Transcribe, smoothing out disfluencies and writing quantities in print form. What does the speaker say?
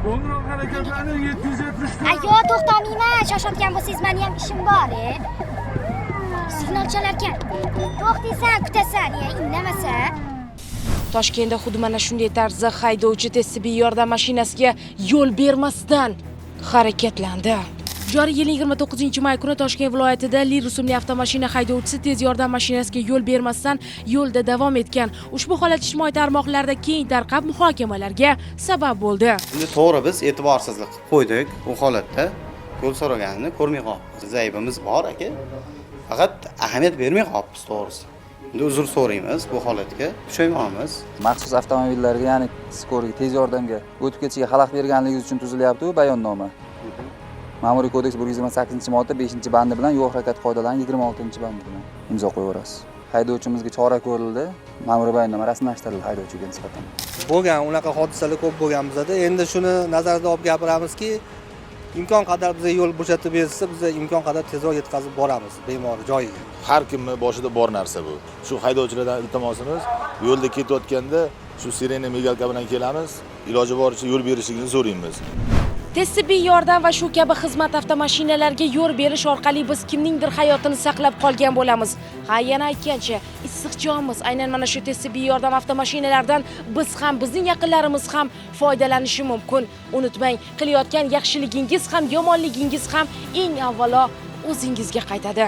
Qo'ng'iroq harakatlaning 770 ta. Ayo, to'xtamayman. Shoshayotgan bo'lsangiz, meni ham ishim bor. Signal chalarkan. To'xtaysan, kutasan, indamasa. Toshkentda xuddi mana shunday tarzda haydovchi tez tibbiy yordam mashinasiga yo'l bermasdan harakatlandi. Joriy yilning 29-may kuni Toshkent viloyatida Li rusumli avtomashina haydovchisi tez yordam mashinasiga yo'l bermasdan yo'lda davom etgan. Ushbu holat ijtimoiy tarmoqlarda keng tarqab muhokamalarga sabab bo'ldi. Endi to'g'ri biz e'tiborsizlik qilib qo'ydik u holatda. Yo'l so'raganini ko'rmay qolibmiz. Aybimiz bor aka. Faqat ahamiyat bermay qolibmiz to'g'risi. Endi uzr so'raymiz bu holatga. Pushaymonmiz. Maxsus avtomobillarga, ya'ni skoriy tez yordamga o'tib ketishiga xalaqit berganligi uchun tuzilyapti bu bayonnoma. Ma'muriy kodeks 128-modda 5-bandi bilan yo'l harakati qoidalarining 26-bandi bilan imzo qo'yaverasiz. Haydovchimizga chora ko'rildi. Ma'muriy bayonnoma rasmiylashtirildi haydovchiga nisbatan. Bo'lgan unaqa hodisalar ko'p bo'lgan bizda. Endi shuni nazarda olib gapiramizki, imkon qadar bizga yo'l bo'shatib bersa, biz imkon qadar tezroq yetkazib boramiz bemor joyiga. Har kimni boshida bor narsa bu. Shu haydovchilardan iltimosimiz, yo'lda ketayotganda shu sirena migalka bilan kelamiz, iloji boricha yo'l berishligini so'raymiz. Tez tibbiy yordam va shu kabi xizmat avtomashinalarga yo'l berish orqali biz kimningdir hayotini saqlab qolgan bo'lamiz. Ha, yana aytgancha, issiq jonimiz aynan mana shu tez tibbiy yordam avtomashinalaridan biz ham, bizning yaqinlarimiz ham foydalanishi mumkin. Unutmang, qilayotgan yaxshiligingiz ham, yomonligingiz ham eng avvalo o'zingizga qaytadi.